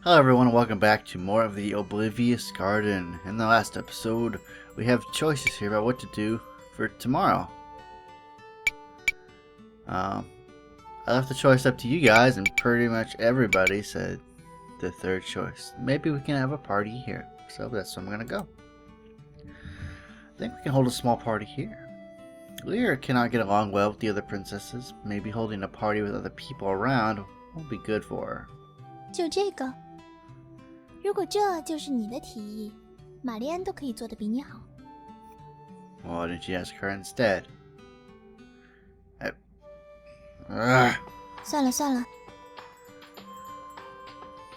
Hello everyone and welcome back to more of the Oblivious Garden. In the last episode, we have choices here about what to do for tomorrow. I left the choice up to you guys and pretty much everybody said the third choice. Maybe we can have a party here. So that's where I'm going to go. I think we can hold a small party here. Leira cannot get along well with the other princesses. Maybe holding a party with other people around won't be good for her. 就这个，如果这就是你的提议，玛丽安都可以做得比你好。 Why didn't you ask her instead? 算了算了，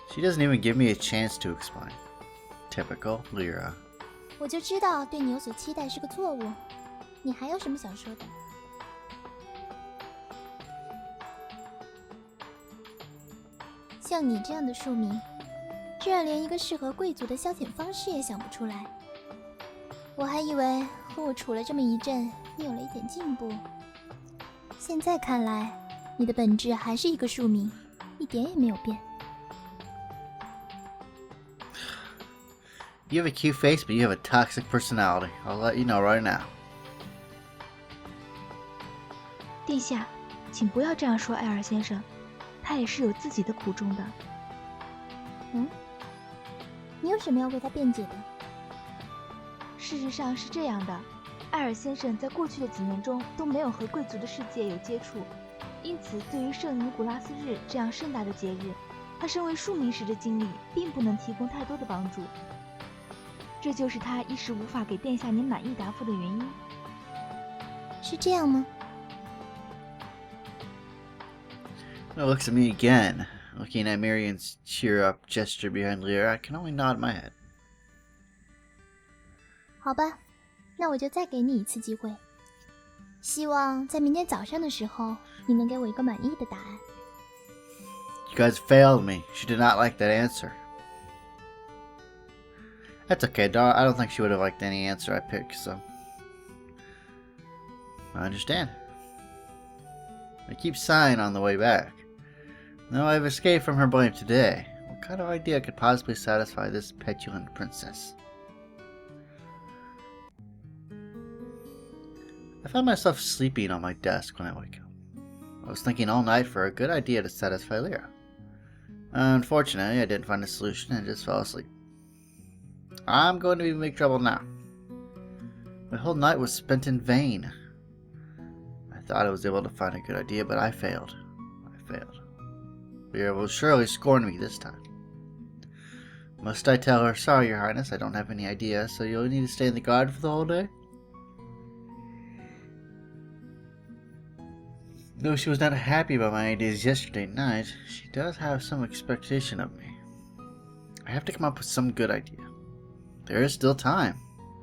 She doesn't even give me a chance to explain. Typical Leira. 我就知道对你有所期待是个错误。你还有什么想说的？像你这样的庶民，居然连一个适合贵族的消遣方式也想不出来。我还以为和我处了这么一阵，你有了一点进步。现在看来，你的本质还是一个庶民，一点也没有变。 You have a cute face, but you have a toxic personality. I'll let you know right now. 殿下，请不要这样说艾尔先生，他也是有自己的苦衷的。你有什么要为他辩解的？事实上是这样的，艾尔先生在过去的几年中都没有和贵族的世界有接触，因此对于圣尼古拉斯日这样盛大的节日，他身为庶民时的经历并不能提供太多的帮助。这就是他一时无法给殿下您满意答复的原因。是这样吗？ It looks at me again. Looking at Marian's cheer-up gesture behind Leira, I can only nod my head. 好吧，那我就再给你一次机会。希望在明天早上的时候，你能给我一个满意的答案。 You guys failed me. She did not like that answer. That's okay, I don't think she would have liked any answer I picked, so... I understand. I keep sighing on the way back. Though I've escaped from her blame today, what kind of idea could possibly satisfy this petulant princess? I found myself sleeping on my desk when I wake up. I was thinking all night for a good idea to satisfy Leira. Unfortunately, I didn't find a solution and just fell asleep. I'm going to be in big trouble now. My whole night was spent in vain. I thought I was able to find a good idea, but I failed. Leira will surely scorn me this time. Must I tell her, sorry, Your Highness, I don't have any idea, so you'll need to stay in the garden for the whole day? Though she was not happy about my ideas yesterday night, she does have some expectation of me. I have to come up with some good idea. There is still time.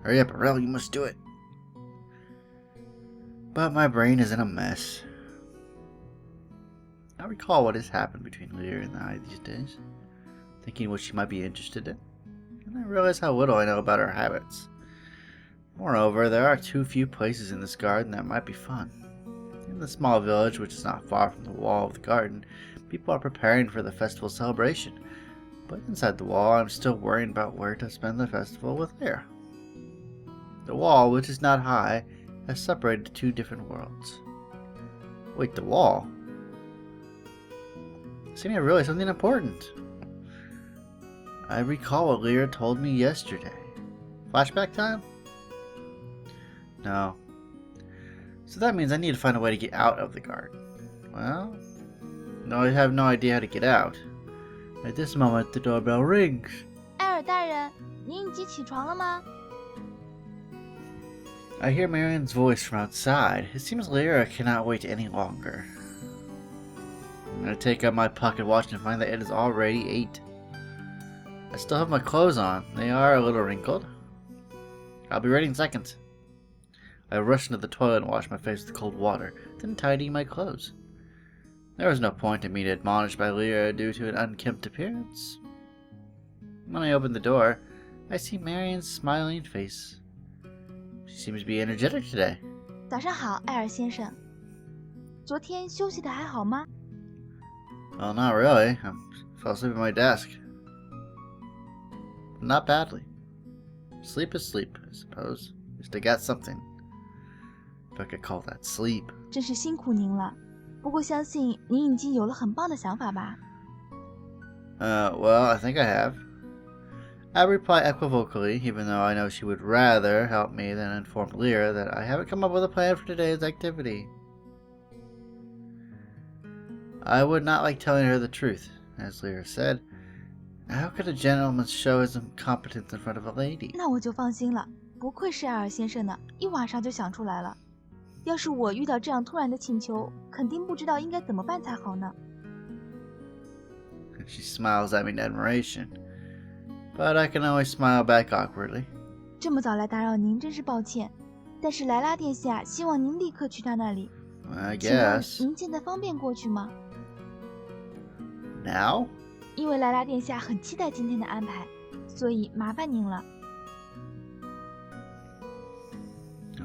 Hurry up, Aurel, you must do it. But my brain is in a mess. I recall what has happened between Leira and I these days, thinking what she might be interested in, and I realize how little I know about her habits. Moreover, there are too few places in this garden that might be fun. In the small village, which is not far from the wall of the garden, people are preparing for the festival celebration. But inside the wall, I'm still worrying about where to spend the festival with Leira. The wall, which is not high, has separated two different worlds. Wait, the wall? Seems I realized something important. I recall what Leira told me yesterday. Flashback time? No. So that means I need to find a way to get out of the garden. Well, no, I have no idea how to get out. At this moment, the doorbell rings. 艾尔大人，您已经起床了吗？ I hear Marian's voice from outside. It seems Leira cannot wait any longer. I'm gonna take out my pocket watch and find that it is already 8. I still have my clothes on. They are a little wrinkled. I'll be ready in seconds. I rush into the toilet and wash my face with cold water, then tidy my clothes. There was no point in being admonished by Leira due to an unkempt appearance. When I open the door, I see Marian's smiling face. She seems to be energetic today. 早上好，艾尔先生。昨天休息的还好吗？ Well, not really. I fell asleep at my desk. Not badly. Sleep is sleep, I suppose. At least I got something. If I could call that sleep. 真是辛苦您了。不过相信您已经有了很棒的想法吧？ Well, I think I have. I reply equivocally, even though I know she would rather help me than inform Leira that I haven't come up with a plan for today's activity. I would not like telling her the truth, as Leira said. How could a gentleman show his incompetence in front of a lady? 那我就放心了，不愧是艾尔先生呢，一晚上就想出来了。要是我遇到这样突然的请求，肯定不知道应该怎么办才好呢。 She smiles at me in admiration, but I can always smile back awkwardly. 这么早来打扰您，真是抱歉。但是莱拉殿下希望您立刻去他那里。 I 请问 guess. 您现在方便过去吗？ Now? 因为莱拉殿下很期待今天的安排，所以麻烦您了。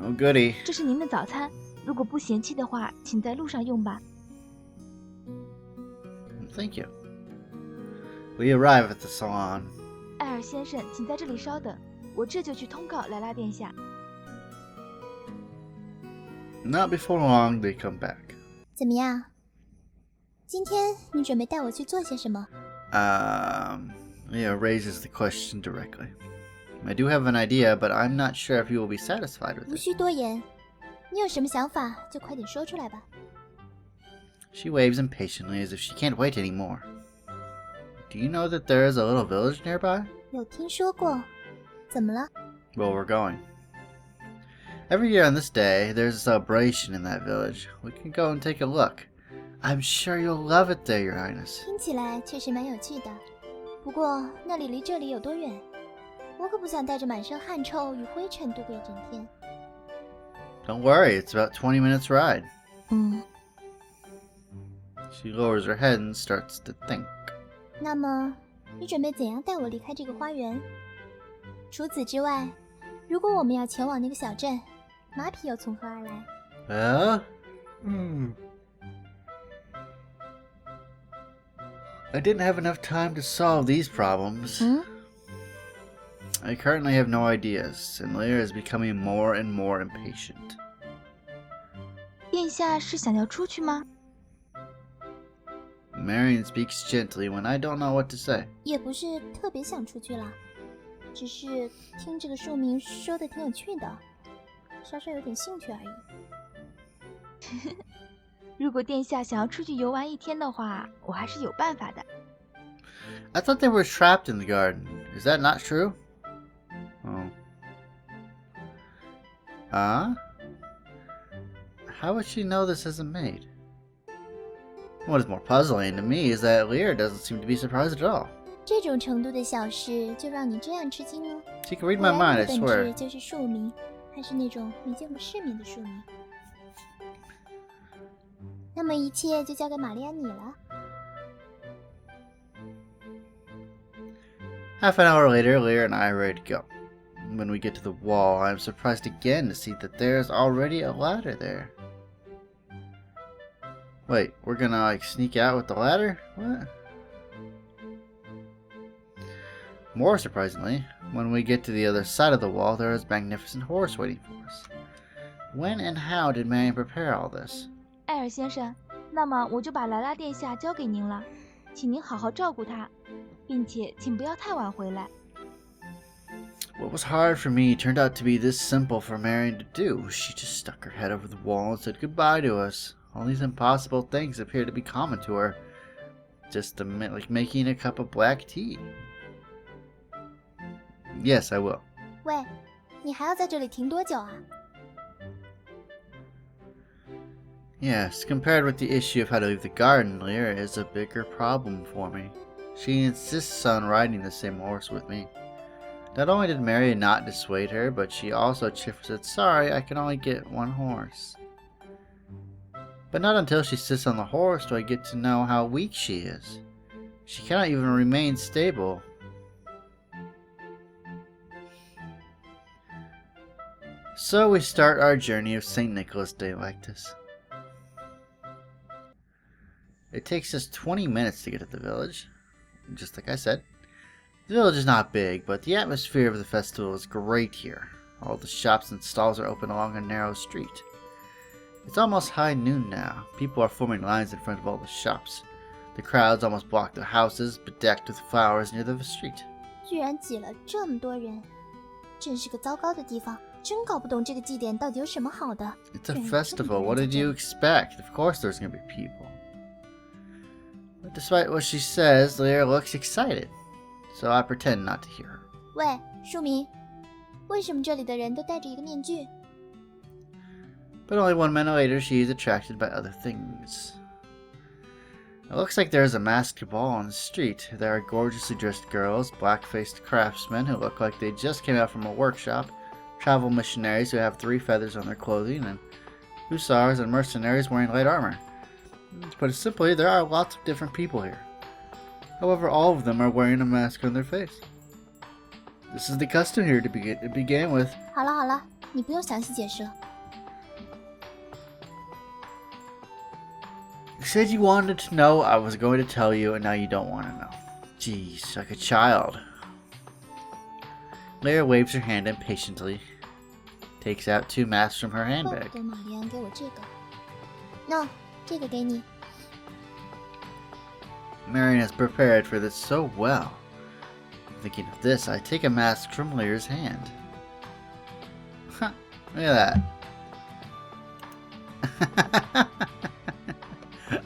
Oh, goody. 这是您的早餐，如果不嫌弃的话，请在路上用吧。 Thank you. We arrive at the salon. 艾尔先生，请在这里稍等，我这就去通告莱拉殿下。 Not before long, they come back. 怎么样？今天你准备带我去做些什么？ Leah raises the question directly. I do have an idea, but I'm not sure if you will be satisfied with 无 it. 需多言，你有什么想法就快点说出来吧。 She waves impatiently as if she can't wait anymore. Do you know that there is a little village nearby? 有听说过？怎么了？ Well, we're going. Every year on this day, there's a celebration in that village. We can go and take a look. I'm sure you'll love it there, Your Highness. 听起来确实蛮有趣的，不过那里离这里有多远？我可不想带着满身汗臭与灰尘度过一整天。 Don't worry, it's about 20 minutes ride. 嗯， She lowers her head and starts to think. 那么你准备怎样带我离开这个花园？除此之外，如果我们要前往那个小镇，马匹又从何而来？ I didn't have enough time to solve these problems. 嗯， I currently have no ideas, and Leira is becoming more and more impatient. 殿下是想要出去吗？ Marion speaks gently when I don't know what to say. 也不是特别想出去啦，只是听这个庶民说的挺有趣的，稍稍有点兴趣而已。如果殿下想要出去游玩一天的话，我还是有办法的。 I thought they were trapped in the garden. Is that not true? Oh. How would she know this isn't made? What is more puzzling to me is that Leira doesn't seem to be surprised at all. 这种程度的小事就让你这样吃惊呢？ She can read 果 my 然 mind, 你 I 的本 swear. 质就是庶民，还是那种没见过世面的庶民。那么一切就交给玛丽安你了。 Half an hour later, Leira and I are ready to go. When we get to the wall, I am surprised again to see that there is already a ladder there. Wait, we're gonna like sneak out with the ladder? What? More surprisingly, when we get to the other side of the wall, there is a magnificent horse waiting for us. When and how did Marion prepare all this? 艾尔先生，那么我就把莱拉殿下交给您了，请您好好照顾她，并且请不要太晚回来。 What was hard for me turned out to be this simple for Marion to do. She just stuck her head over the wall and said goodbye to us. All these impossible things appeared to be common to her. Just like making a cup of black tea. Yes, I will. 喂，你还要在这里停多久啊？ Yes, compared with the issue of how to leave the garden, Leira is a bigger problem for me. She insists on riding the same horse with me. Not only did Marion not dissuade her, but she also cheerfully said, sorry, I can only get one horse. But not until she sits on the horse do I get to know how weak she is. She cannot even remain stable. So we start our journey of St. Nicholas Day like this. It takes us 20 minutes to get to the village. Just like I said. The The village is not big, but the atmosphere of the festival is great here. All the shops and stalls are open along a narrow street. It's almost high noon now. People are forming lines in front of all the shops. The crowds almost block the houses, bedecked with flowers near the street. 居然挤了这么多人，真是个糟糕的地方。真搞不懂这个祭典到底有什么好的。 It's a festival. What did you expect? Of course there's going to be people. But despite what she says, Leira looks excited. So I pretend not to hear her. 喂，庶民，为什么这里的人都戴着一个面具？ But only 1 minute later, she is attracted by other things. It looks like there is a masked ball on the street. There are gorgeously dressed girls, black-faced craftsmen who look like they just came out from a workshop, travel missionaries who have 3 feathers on their clothing, and hussars and mercenaries wearing light armor. To put it simply, there are lots of different people here. However, all of them are wearing a mask on their face. This is the custom here to begin with. 好了好了，你不用详细解释了。 You said you wanted to know, I was going to tell you, and now you don't want to know. Jeez, like a child. Leira waves her hand impatiently, takes out 2 masks from her 怪 handbag. 不得玛丽安给我这个。喏，这个给你。 Marion has prepared for this so well. Thinking of this, I take a mask from Leira's hand. Huh, look at that.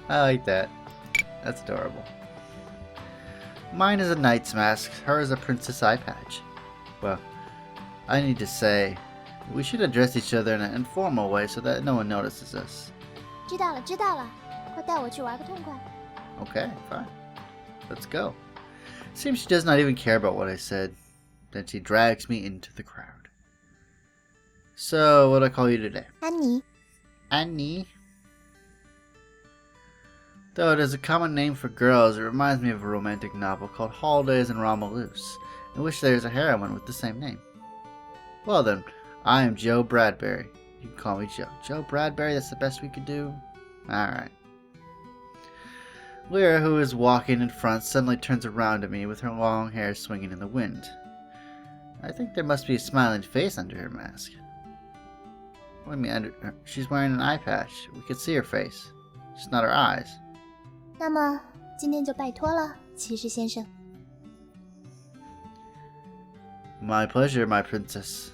I like that. That's adorable. Mine is a knight's mask, hers a princess eye patch. Well, I need to say, we should address each other in an informal way so that no one notices us. 知道了知道了，快带我去玩个痛快。 Okay, fine. Let's go. Seems she does not even care about what I said. Then she drags me into the crowd. So, what do I call you today? 安妮， Annie. Though it is a common name for girls, it reminds me of a romantic novel called Holidays in Romulus, in which there is a heroine with the same name. Well then, I am Joe Bradbury. You can call me Joe. Joe Bradbury, that's the best we could do? Alright. Leira, who is walking in front, suddenly turns around to me with her long hair swinging in the wind. I think there must be a smiling face under her mask. What do you mean, she's wearing an eye patch. We could see her face, just not her eyes. 那么今天就拜托了，骑士先生。 My pleasure, my princess.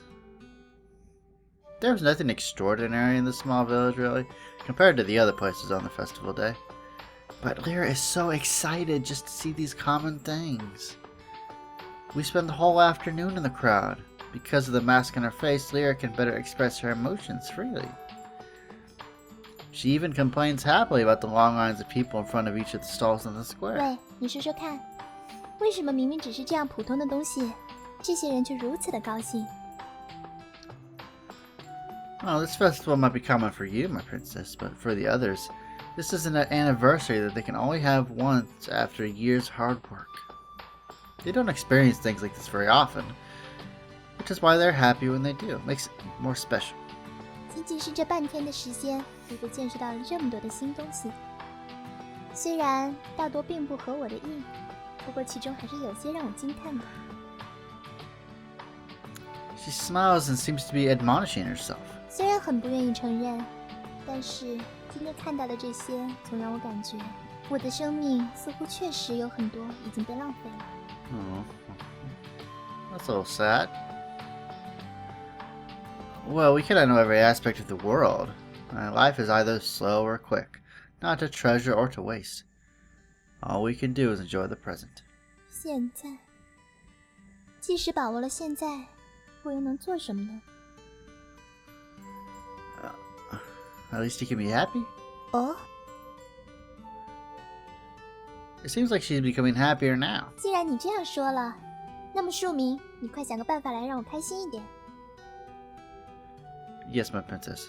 There was nothing extraordinary in this small village, really, compared to the other places on the festival day. But Leira is so excited just to see these common things. We spend the whole afternoon in the crowd. Because of the mask on her face, Leira can better express her emotions freely. She even complains happily about the long lines of people in front of each of the stalls in the square. 喂，你说说看，为什么明明只是这样普通的东西，这些人却如此的高兴？ Well, this festival might be common for you, my princess, but for the others, this is an anniversary that they can only have once after a year's hard work. They don't experience things like this very often, which is why they're happy when they do. It makes it more special. 仅仅是这半天的时间，我就见识到了这么多的新东西。虽然大多并不合我的意，不过其中还是有些让我惊叹的。 She smiles and seems to be admonishing herself. 虽然很不愿意承认，但是今天看到的这些，总让我感觉我的生命似乎确实有很多已经被浪费了。 Oh, that's a little sad. Well, we cannot know every aspect of the world. Life is either slow or quick, not to treasure or to waste. All we can do is enjoy the present. 现在，即使把握了现在，我又能做什么呢？ At least you can be happy. 哦， It seems like she's becoming happier now. 既然你这样说了，那么庶民，你快想个办法来让我开心一点。 Yes, my princess.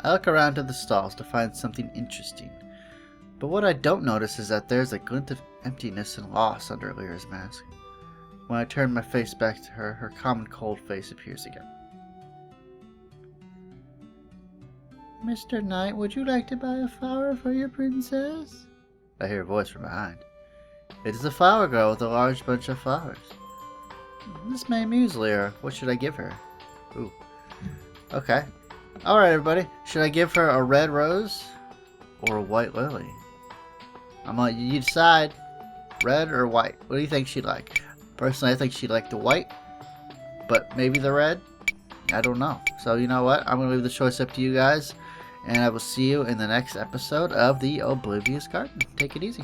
I look around to the stalls to find something interesting, but what I don't notice is that there's a glint of emptiness and loss under Leira's mask. When I turn my face back to her, her common cold face appears again. Mr. Knight, would you like to buy a flower for your princess? I hear a voice from behind. It is a flower girl with a large bunch of flowers. This may amuse Leira. What should I give her? Ooh. Okay. Alright, everybody. Should I give her a red rose or a white lily? You decide. Red or white? What do you think she'd like? Personally, I think she'd like the white, but maybe the red? I don't know. So, you know what? I'm going to leave the choice up to you guys, and I will see you in the next episode of the Oblivious Garden. Take it easy.